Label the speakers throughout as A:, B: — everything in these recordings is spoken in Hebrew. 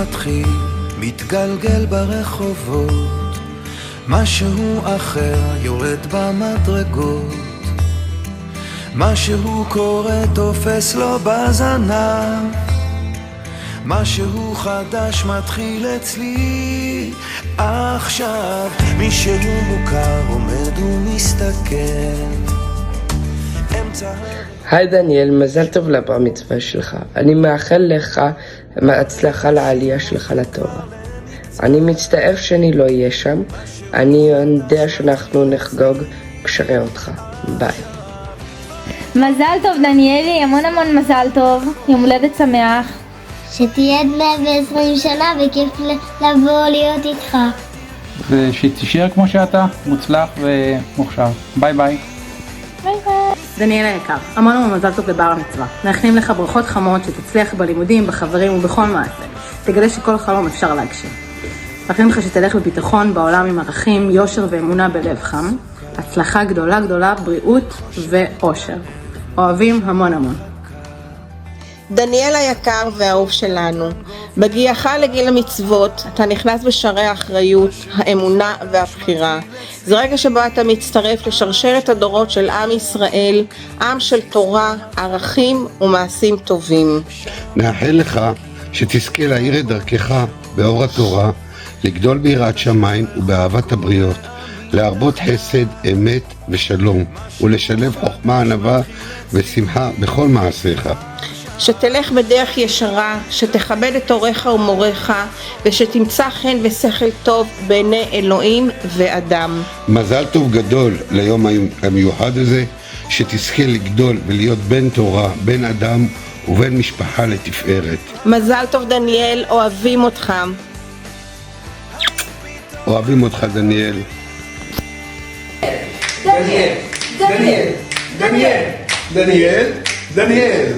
A: מתחיל, מתגלגל ברחובות, משהו אחר יורד במדרגות, משהו קורה תופס לו בזנב, משהו חדש מתחיל אצלי עכשיו. מישהו מוכר עומד ומסתכל.
B: היי דניאל, מזל טוב לבר מצווה שלך. אני מאחל לך הצלחה לעלייה שלך לתורה. אני מצטער שאני לא אהיה שם. אני יודע שאנחנו נחגוג כשנראה אותך. ביי.
C: מזל טוב דניאלי, המון המון מזל טוב. יום הולדת שמח.
D: שתהיה עד 120 שנה וכיף לבוא להיות איתך.
E: ושתישאר כמו שאתה, מוצלח ומוכשר. ביי ביי.
C: ביי ביי.
F: דניאל היקר, המון מזל טוב לבר המצווה. מאחלים לך ברכות חמות שתצליח בלימודים, בחברים ובכל מעשה. תגלה שכל חלום אפשר להגשים. מאחלים לך שתלך בביטחון בעולם עם ערכים, יושר ואמונה בלב חם. הצלחה גדולה גדולה, בריאות ואושר. אוהבים המון המון.
G: דניאל היקר והאהוב שלנו, בגיעך לגיל המצוות אתה נכנס בשערי האחריות, האמונה והבחירה. זה רגע שבו אתה מצטרף לשרשרת הדורות של עם ישראל, עם של תורה, ערכים ומעשים טובים.
H: נאחל לך שתזכה להאיר את דרכך באור התורה, לגדול ביראת שמיים ובאהבת הבריות, להרבות חסד, אמת ושלום, ולשלב חוכמה, ענווה ושמחה בכל מעשיך.
G: שתלך בדרך ישרה, שתכבד את הוריך ומוריך, ושתמצא חן ושכל טוב בעיני אלוהים ואדם.
H: מזל טוב גדול ליום המיוחד הזה, שתזכה לגדול ולהיות בן תורה, בן אדם ובן משפחה לתפארת.
G: מזל טוב דניאל, אוהבים אותך.
H: אוהבים אותך דניאל.
I: דניאל, דניאל, דניאל, דניאל, דניאל,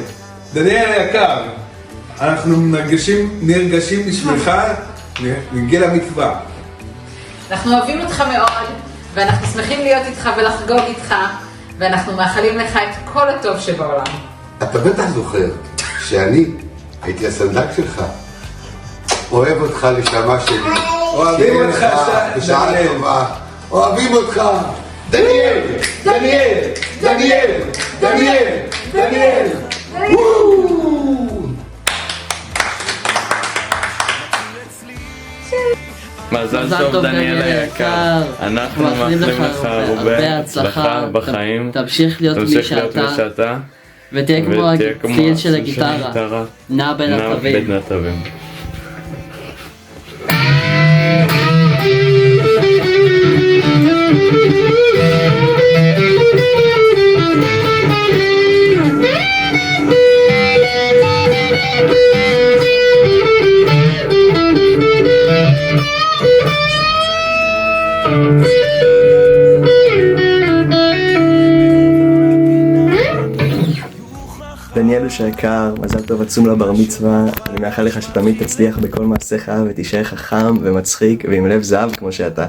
I: דניאל היקר, אנחנו נרגשים בשבילך לגיל המצווה.
F: אנחנו אוהבים אותך מאוד, ואנחנו שמחים להיות איתך ולחגוג איתך, ואנחנו מאחלים לך את כל הטוב שבעולם.
H: אתה בטח זוכר שאני הייתי הסנדק שלך. אוהב אותך לשמה שלי.
I: אוהבים אותך
H: בשעה טובה. אוהבים אותך. דניאל, דניאל, דניאל, דניאל, דניאל.
J: מזל טוב דניאל היקר, אנחנו מאחלים לך הרבה הצלחה בחיים.
B: תמשיך להיות מי שאתה, ותהיה כמו הצליל של הגיטרה, נע בין התווים.
K: דניאלוש היקר, מזל טוב עצום לבר מצווה. אני מאחל לך שתמיד תצליח בכל מעשיך ותישאר חכם ומצחיק ועם לב זהב כמו שאתה.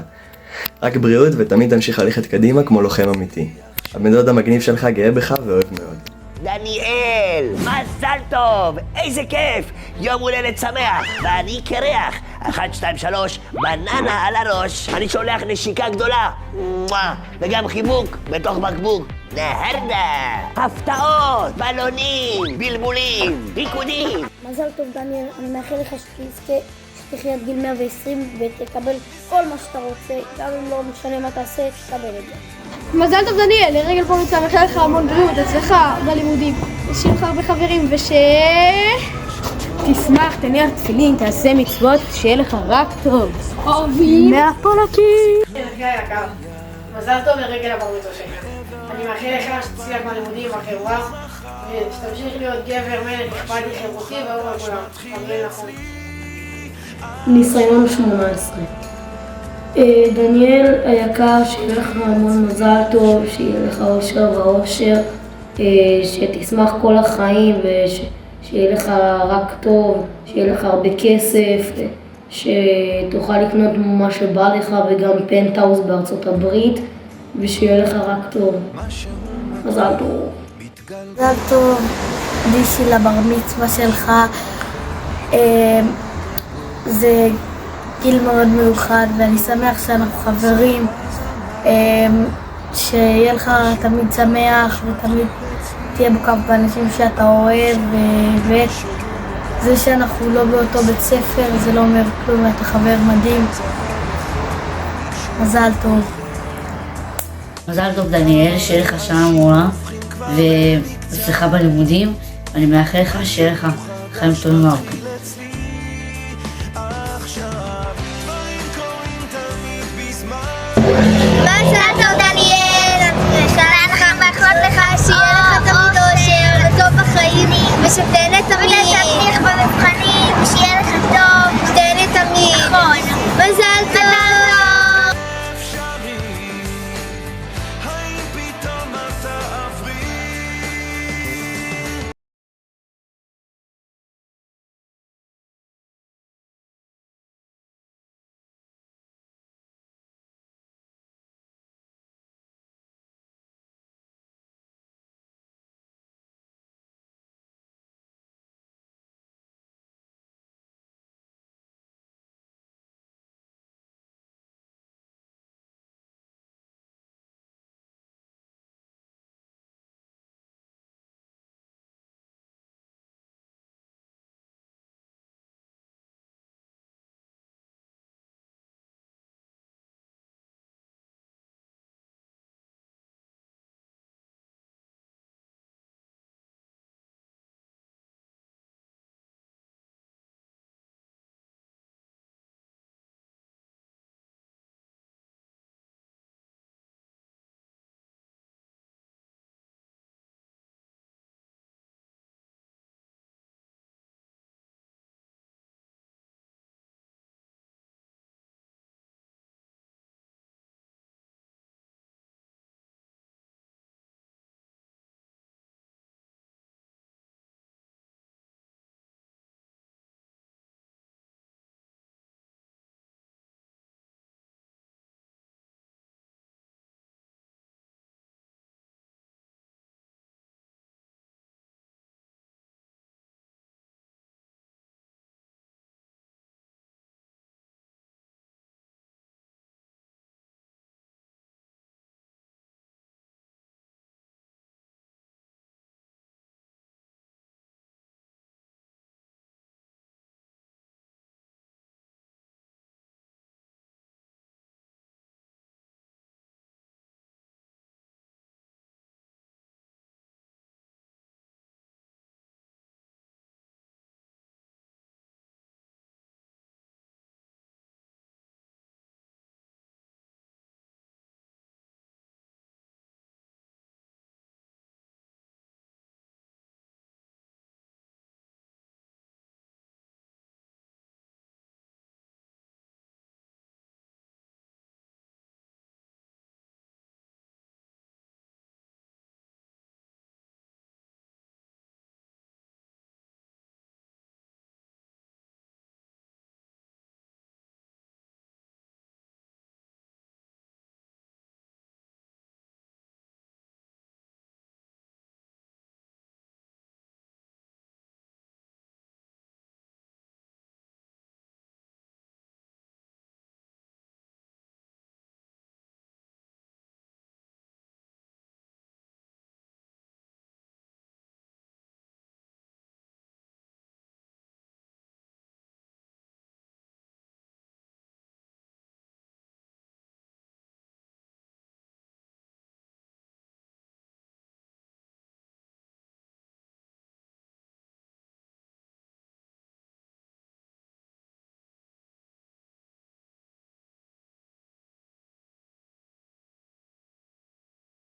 K: רק בריאות ותמיד תמשיך ללכת קדימה כמו לוחם אמיתי. הבן דוד המגניב שלך גאה בך ואוהב מאוד.
L: דניאל, מזל טוב, איזה כיף, יום הולדת שמח, ואני קרח. 1, 2, 3, בננה על הראש. אני שולח נשיקה גדולה, וגם חיבוק בתוך בקבוק. נהרדה, הפתעות, בלונים, בלבולים, ריקודים.
D: מזל טוב דניאל, אני מאחל לך שתחיה עד גיל 120 ותקבל כל מה שאתה רוצה, גם אם לא משנה מה תעשה, תקבל את זה.
C: מזל טוב דניאל, לרגל פה מצווה, מאחל לך המון בריאות, הצלחה בלימודים, שיהיו לך הרבה חברים תשמח, תניח תפילין, תעשה מצוות, שיהיה לך רק טוב. אוהבים מהפולקים.
M: יקר, מזל טוב לרגל הבר מצווה שלך. אני מאחל לך שתצליח בלימודים בחברה, ושתמשיך להיות גבר, מלך, אכפתי, חברותי ואור לכולם. אמן נכון.
N: ניסיון 18. דניאל היקר, שיהיה לך המון מזל טוב, שיהיה לך אושר ואושר, שתשמח כל החיים ושיהיה לך רק טוב, שיהיה לך הרבה כסף, שתוכל לקנות מה שבא לך וגם פנטהאוס בארצות הברית, ושיהיה לך רק טוב. מזל טוב.
D: מזל טוב דישי לבר מצווה שלך. זה גיל מאוד מיוחד, ואני שמח שאנחנו חברים, שיהיה לך תמיד שמח ותמיד תהיה בקו באנשים שאתה אוהב, וזה שאנחנו לא באותו בית ספר זה לא אומר כלום, אתה חבר מדהים. מזל טוב.
O: מזל טוב דניאל, שיהיה לך שנה מעולה והצלחה בלימודים. אני מאחל לך שיהיה לך חיים טובים ארוכים.
P: מזל טוב דניאל, אנחנו מאחלות לך שיהיה לך תמיד אושר וטוב בחיים ושתהנה תמיד.